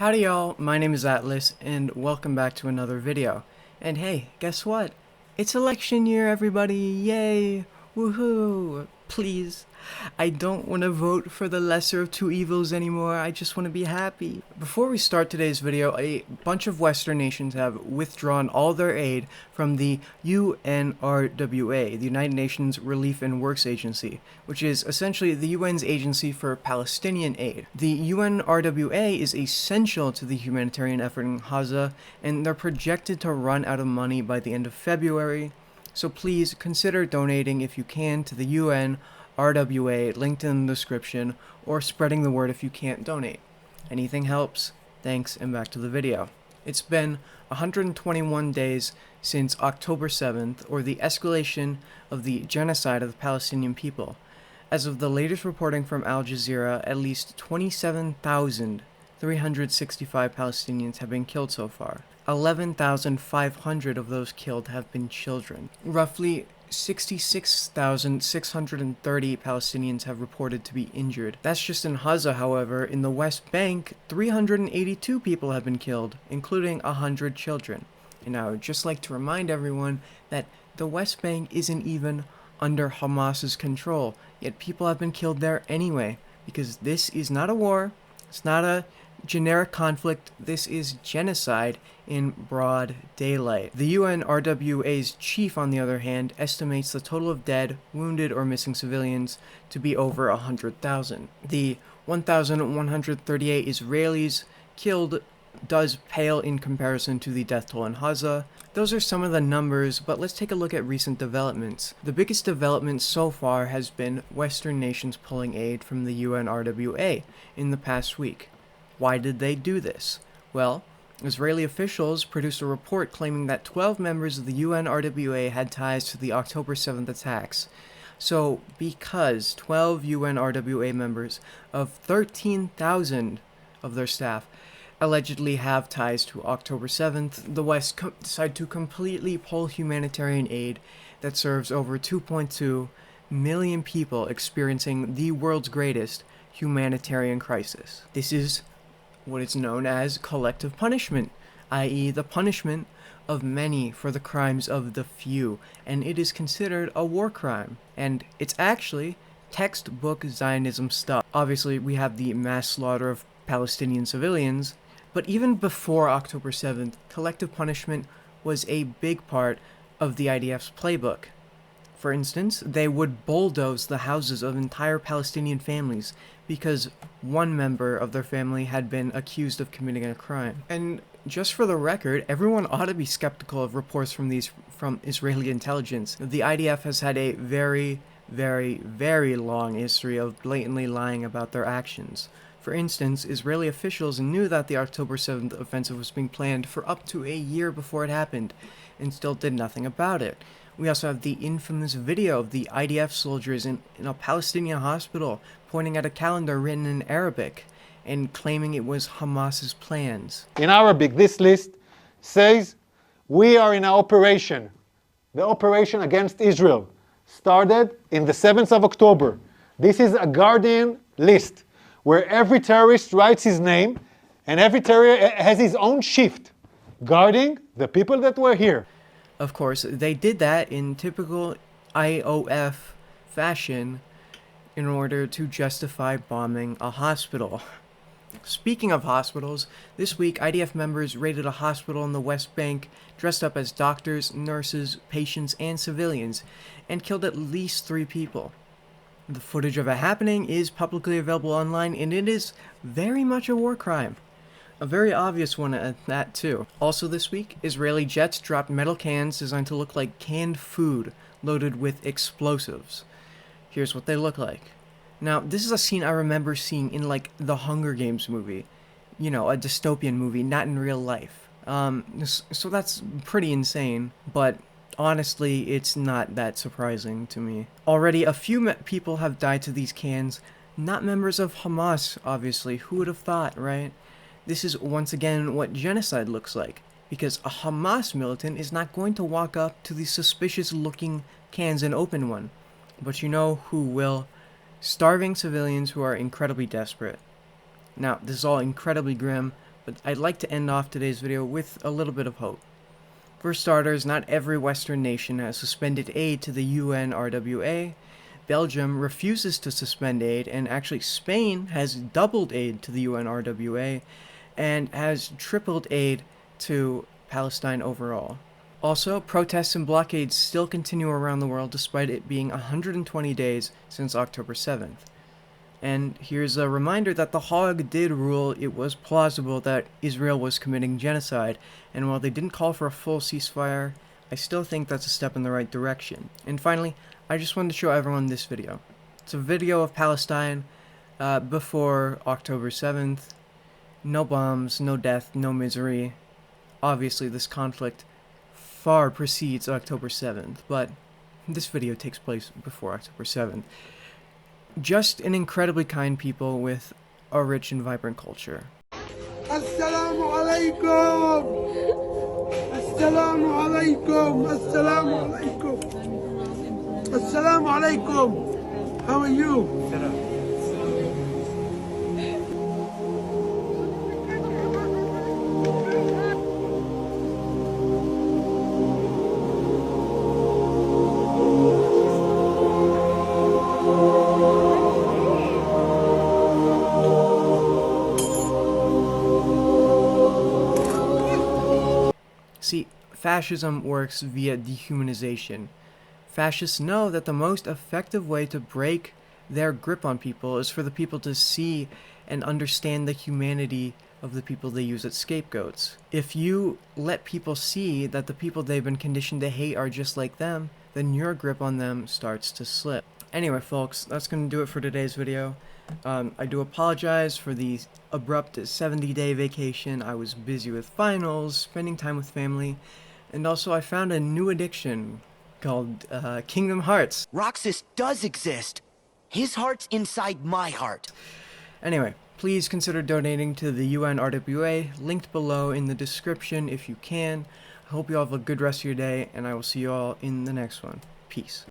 Howdy y'all, my name is Atlas, and welcome back to another video. And hey, guess what? It's election year, everybody! Yay! Woohoo! Please, I don't want to vote for the lesser of two evils anymore, I just want to be happy. Before we start today's video, a bunch of Western nations have withdrawn all their aid from the UNRWA, the United Nations Relief and Works Agency, which is essentially the UN's agency for Palestinian aid. The UNRWA is essential to the humanitarian effort in Gaza, and they're projected to run out of money by the end of February. So please consider donating if you can to the UNRWA, linked in the description, or spreading the word if you can't donate. Anything helps. Thanks, and back to the video. It's been 121 days since October 7th, or the escalation of the genocide of the Palestinian people. As of the latest reporting from Al Jazeera, at least 27,365 Palestinians have been killed so far. 11,500 of those killed have been children. Roughly 66,630 Palestinians have reported to be injured. That's just in Gaza, however. In the West Bank, 382 people have been killed, including 100 children. And I would just like to remind everyone that the West Bank isn't even under Hamas's control, yet people have been killed there anyway, because this is not a war, it's not a generic conflict, this is genocide in broad daylight. The UNRWA's chief, on the other hand, estimates the total of dead, wounded, or missing civilians to be over 100,000. The 1,138 Israelis killed does pale in comparison to the death toll in Gaza. Those are some of the numbers, but let's take a look at recent developments. The biggest development so far has been Western nations pulling aid from the UNRWA in the past week. Why did they do this? Well, Israeli officials produced a report claiming that 12 members of the UNRWA had ties to the October 7th attacks. So, because 12 UNRWA members of 13,000 of their staff allegedly have ties to October 7th, the West decided to completely pull humanitarian aid that serves over 2.2 million people experiencing the world's greatest humanitarian crisis. This is what is known as collective punishment, i.e. the punishment of many for the crimes of the few, and it is considered a war crime, and it's actually textbook Zionism stuff. Obviously, we have the mass slaughter of Palestinian civilians, but even before October 7th, collective punishment was a big part of the IDF's playbook. For instance, they would bulldoze the houses of entire Palestinian families because one member of their family had been accused of committing a crime. And just for the record, everyone ought to be skeptical of reports from Israeli intelligence. The IDF has had a very, very, very long history of blatantly lying about their actions. For instance, Israeli officials knew that the October 7th offensive was being planned for up to a year before it happened, and still did nothing about it. We also have the infamous video of the IDF soldiers in a Palestinian hospital pointing at a calendar written in Arabic and claiming it was Hamas's plans. In Arabic, this list says, we are in an operation. The operation against Israel started in the 7th of October. This is a Guardian list where every terrorist writes his name and every terrorist has his own shift guarding the people that were here. Of course, they did that in typical IOF fashion in order to justify bombing a hospital. Speaking of hospitals, this week IDF members raided a hospital in the West Bank dressed up as doctors, nurses, patients, and civilians, and killed at least 3 people. The footage of it happening is publicly available online, and it is very much a war crime. A very obvious one at that, too. Also this week, Israeli jets dropped metal cans designed to look like canned food loaded with explosives. Here's what they look like. Now, this is a scene I remember seeing in, like, the Hunger Games movie. You know, a dystopian movie, not in real life. So that's pretty insane, but honestly, it's not that surprising to me. Already, a few people have died to these cans, not members of Hamas, obviously. Who would have thought, right? This is once again what genocide looks like, because a Hamas militant is not going to walk up to these suspicious-looking cans and open one. But you know who will? Starving civilians who are incredibly desperate. Now, this is all incredibly grim, but I'd like to end off today's video with a little bit of hope. For starters, not every Western nation has suspended aid to the UNRWA. Belgium refuses to suspend aid, and actually Spain has doubled aid to the UNRWA and has tripled aid to Palestine overall. Also, protests and blockades still continue around the world despite it being 120 days since October 7th. And here's a reminder that the Hague did rule it was plausible that Israel was committing genocide, and while they didn't call for a full ceasefire, I still think that's a step in the right direction. And finally, I just wanted to show everyone this video. It's a video of Palestine before October 7th. No bombs, no death, no misery. Obviously, this conflict far precedes October 7th, but this video takes place before October 7th. Just an incredibly kind people with a rich and vibrant culture. Assalamu alaikum! Assalamu alaikum! Assalamu alaikum! Assalamu alaikum! How are you? See, fascism works via dehumanization. Fascists know that the most effective way to break their grip on people is for the people to see and understand the humanity of the people they use as scapegoats. If you let people see that the people they've been conditioned to hate are just like them, then your grip on them starts to slip. Anyway, folks, that's going to do it for today's video. I do apologize for the abrupt 70-day vacation. I was busy with finals, spending time with family, and also I found a new addiction called Kingdom Hearts. Roxas does exist. His heart's inside my heart. Anyway, please consider donating to the UNRWA, linked below in the description if you can. I hope you all have a good rest of your day, and I will see you all in the next one. Peace.